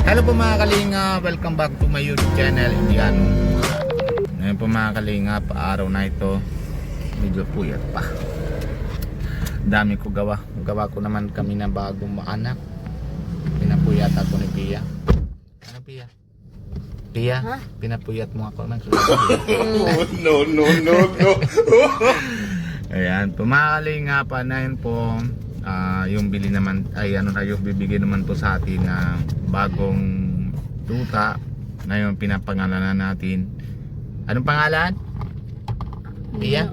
Hello po mga kalinga, welcome back to my YouTube channel, Indiano. Ngayon po mga kalinga, araw na ito, medyo puyat pa. Dami ko gawa. Gawa ko naman kami na bagong anak. Pinapuyat ako ni Pia. Ano Pia? Pia, huh? Pinapuyat mo ako ng No. Ayan, pumakali nga pa na yun po. Yung bili naman ay ano na yung bibigyan naman po sa atin na bagong tuta. Ngayon pinapangalanan natin. Anong pangalan? Pia?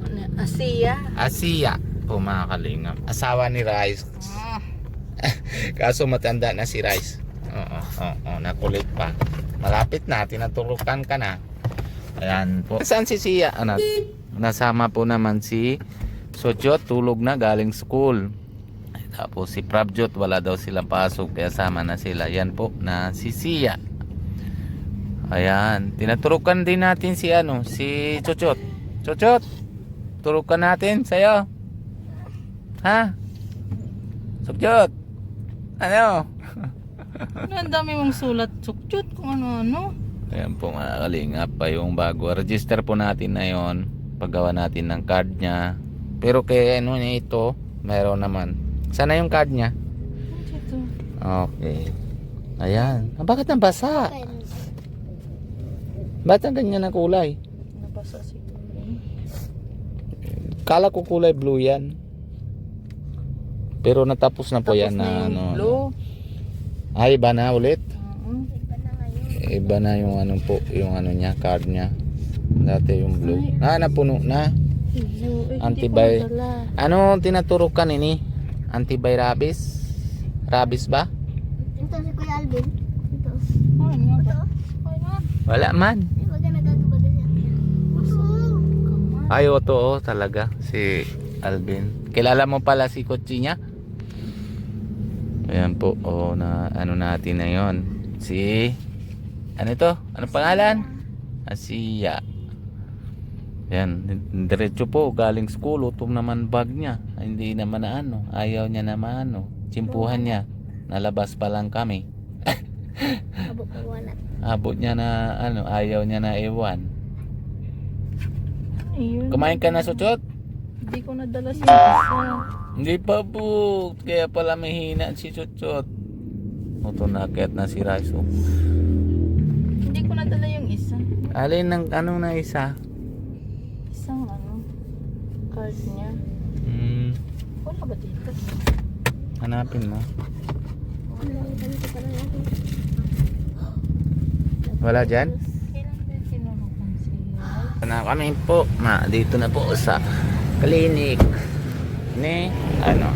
Asia po mga kalingap. Asawa ni Rice. Kaso matanda na si Rice. Oo, nakulit pa. Malapit na, tinaturukan ka na. Ayan po. Saan si Sia? Nasama po naman si Sojot, tulog na galing school. Tapos si Prabjot, wala daw silang pasok kaya sama na sila. Yan po na si Sia. Ayan, tinaturukan din natin si si Chochot. Chochot, turukan natin sa'yo. Ha? Chochot. Ano? Ang dami mong sulat, Chochot, kung ano-ano. Ayan po mga kalingap pa yung bago. Register po natin na yon. Paggawa natin ng card niya. Pero kay niya ito, meron naman. Sana yung card niya. Okay. Ayan. Bakit nabasa? Bakit ang ganyan na kulay? Nabasa siguro. Kala ko kulay blue yan. Pero natapos na po yan na blue. Ay, iba na ulit. Iba na ngayon. Iba na yung po, yung niya, card niya. Dati yung blue. Napuno na. Ano tinaturukan ini? Anti-rabies? Rabies ba? Ito si Kuya Alvin. Ito. Wala man. Huwag ka nagagabaga siya. Ay, to talaga. Si Alvin. Kilala mo pala si Kotsi niya? Ayan po. Na ano natin na yon. Si ano ito? Ano pangalan? Asia. Yan, diretso po galing school, utom naman bag niya. Hindi naman na ayaw niya naman tsimpuhan niya. Nalabas pa lang kami. Abot niya na ayaw niya na iwan. Ayun. Kumain ka na, Suchot? Hindi ko nadala si isa. Hindi pa po, kaya pala mahina si Suchot. Ito na, kahit na si Raiso. Hindi ko nadala yung isa. Alin ng na isa? Isang card niya. Wala ba dito? Hanapin mo. Wala dyan? Kailan din tinurukan siya? Na kami po, dito na po sa clinic ni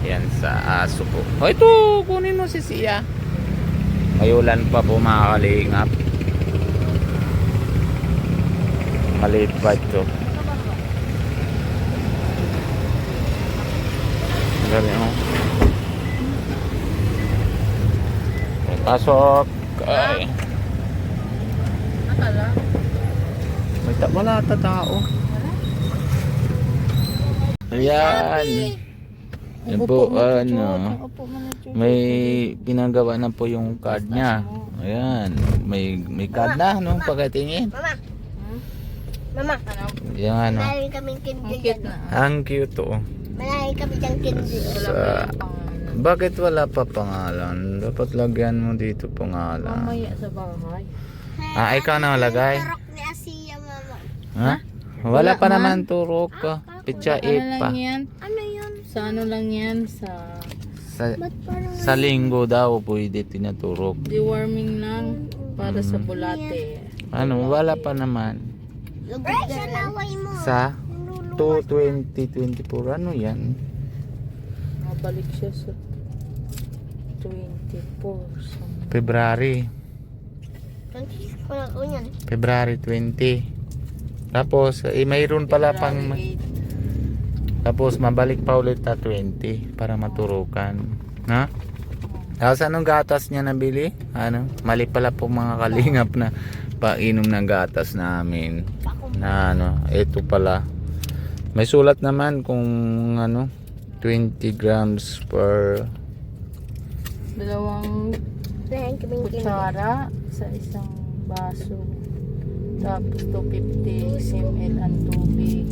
yan sa aso po. Ito, kunin mo si Sia. Mayulan pa po mga kalingap. Maliit pa ito. Galing pasok. Ay. Nakala? Wala tao. Ayan. Yan po, may pinagawa na po yung card niya. Ayan. May card na, pagkatingin. Mama. Yan, Malaking kaming kindi Cute dyan. na. ang cute Malaking kami dyan kindi. Bakit wala pa pangalan? Dapat lagyan mo dito pangalan. Mamaya sa bahay. Ikaw na lagay. Turok ni Asia, mama. Ha? Wala pa naman turok. Pitsa Ano 8 lang pa. yan? Ano yun? Sa ano lang yan? Sa Ba't parang Sa linggo daw pwede tinaturok. deworming lang para sa bulate. Wala pa naman. lugod ka laway mo. Sa 2024 ano yan? Mabalik siya sa 24. February. February 20. Tapos mayroon pala pang tapos mabalik pa ulit sa 20 para maturukan. Ha? Tapos anong gatas niya nabili? Mali pala po mga kalingap na painom ng gatas namin. Na ito pala. May sulat naman kung 20 grams per Dalawang Binahin kaming candy. kutsara sa isang baso. Tapos 250 ml ang tubig.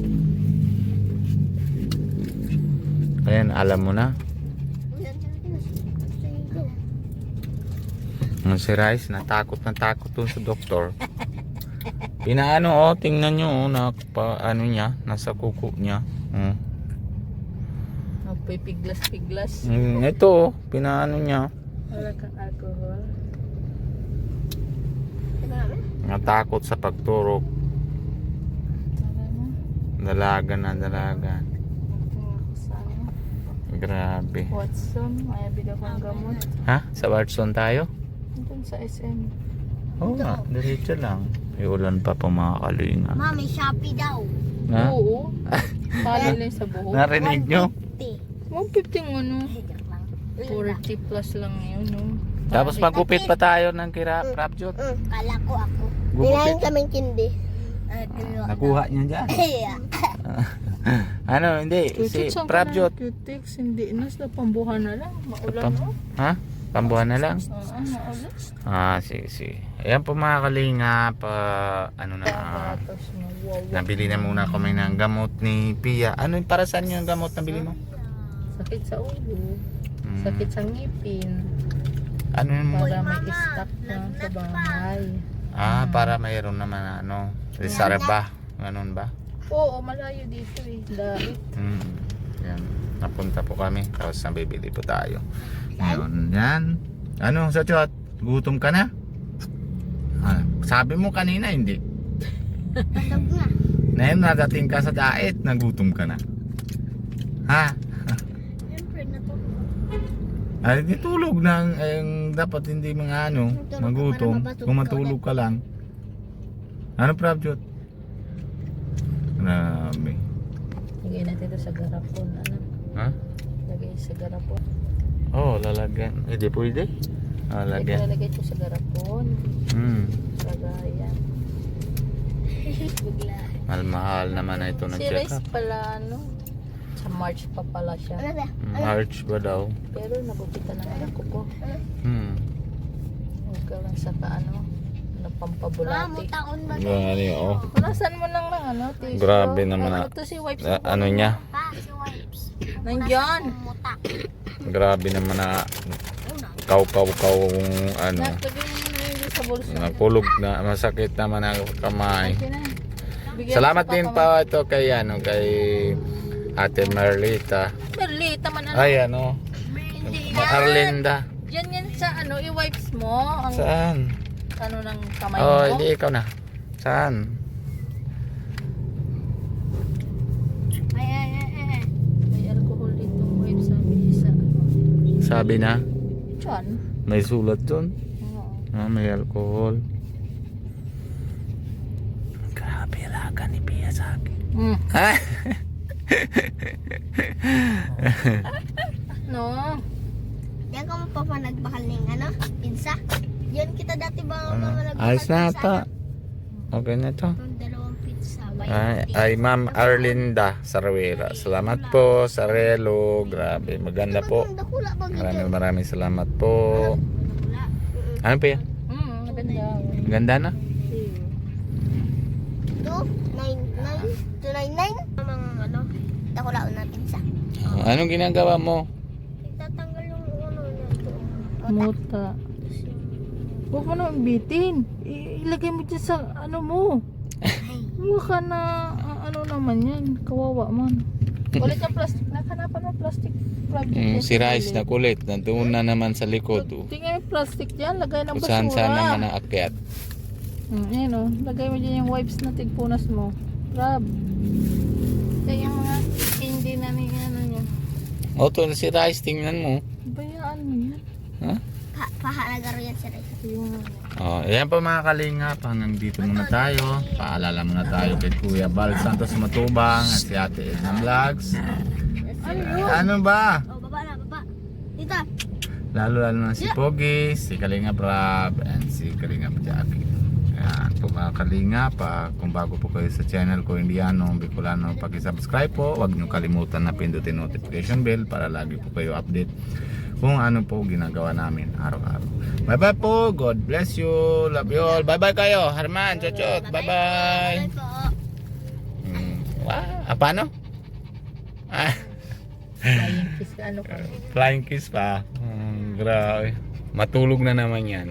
Ayan, alam mo na. Si Rice, natakot dun sa doktor. Pinaano, tingnan nyo, ano niya, nasa kuko niya. Piglas-piglas. Ito, pinaano niya. Wala kang alcohol. Natakot sa pagturok. Tara na. Dalaga. Sana. Grabe. Watson, may bida kong gamot. Ha? Sa Watson tayo? Doon sa SM. Oo nga, diretso lang. May ulan pa po mga kalinga. Mami, Shopee daw. Ha? Oo. Pala lang sa buhok. Narinig nyo? 150 ano. Joke lang. 40 plus lang yun, no? Tapos magupit pa tayo ng Rapjot. Kala ko ako. Gugupit. Binahin kaming candy. Nakuha niya dyan. Ano, hindi. Si Rapjot. Cutix, hindi na. Sa pambuhan na lang. Maulan, no? Ha? Pambuhan na lang? Oo, maulan. Sige. Ayan po mga kalinga. Tapos na, wow. Nabili na muna kami ng gamot ni Pia. Ano yung para saan yung gamot nabili mo? Sakit sa ulo. Sakit sa ngipin. Ano yung Para may stock na sa bahay. para mayroon naman reserva. Ganun ba? Oo, malayo dito eh. Dahil. Yan. Napunta po kami. Tapos nabibili po tayo. Ngayon, yan. Ano, Sachot? Gutom ka na? Sabi mo kanina, hindi. Patog na. Ngayon, nadating ka sa diet, nagutom ka na. Ha? Siyempre na to. Ay, di tulog na. Dapat hindi mga magutom. Kung matulog ka lang. Ano, Prabjot? Grabe. Lagay natin ito sa garapon. Ano? Ha? Lagay sa garapon. Lalagyan. Hindi pwede. Lagyan. Lagay ito sa garapon. Lagayan. Bigla. Mahal naman na ito Si nag-check Rice up. pala, sa March pa pala siya. Ano ba? March ba daw? Pero nagupitan ng anak ko po. Huwag ka lang sa pampabulati. Taon ba? Punasan mo lang tissue. Grabe naman Ito si wipes. ano niya? Pa, si wipes. Nandyan. Muta. Grabe naman na kaw ano. Naglagay mo na yun sa bulsa. Nakulog na, masakit naman ang kamay. Okay na. Bigyan Salamat mo sa din papa pa ito kay kay Ate Marlita. Merlita man Ay Hindi yan. Arlinda. Diyan yan sa i-wipes mo. Ang Saan? ng kamay mo. Hindi ikaw na. Saan? Ay. May alcohol dito. Wipes sabi isa. Sabi na, Diyan. may sulat doon. Oo. May alcohol. Grabe alaga ni Pia sa akin. Ha? No. Yan ka mo pa nagbakal ng pinsa. Yan kita dati ba nagbakal Ayos na ata. Okay na to. Yung dalawang pizza. Ay Ma'am Arlinda Sarawera. Salamat po sa relo. Grabe, maganda po. Dakula ba Maraming salamat po. Ano pa yan? Maganda. Ganda na? 299 mga dakula na pizza. Anong ginagawa mo? Tatanggal yung Muta. Huwag mo na bitin. Ilagay mo dyan sa mo. Huwag ka na naman yan. Kawawa man. Ulit yung plastic. Nakanapan mo plastic. Si Rice na kulit. Nandoon na naman sa likod. Tingnan yung plastic dyan. Lagay ng Kung basura. saan naman naakyat. Ayan lagay mo dyan yung wipes na tigpunas mo. Grab. Kaya yung mga hindi na niya Oto si Rice, tingnan mo. bayaan mo yan. Ha? Pahalagaro yan si Rice. Ayan po mga kalingap, hanggang dito muna tayo. Paalala muna tayo kay Kuya Bal Santos Matubang at si Ate Edna Vlogs. Ano ba? Baba na, baba. Dito. Lalo na si Pogi, si Kalingap Rob, and si Kalingap Jackie. Ayan, po mga kalinga pa, kung bago po kayo sa channel ko Indiano Bicolano, paki-subscribe po. Huwag nyo kalimutan na pindutin notification bell para lagi po kayo update kung ano po ginagawa namin araw-araw. Bye bye po, God bless you, love you all. Bye bye kayo, Harman, Chochot, bye bye. Bye po. Wow, paano? Flying kiss, ano ka? Flying kiss pa. Grabe. Matulog na naman yan.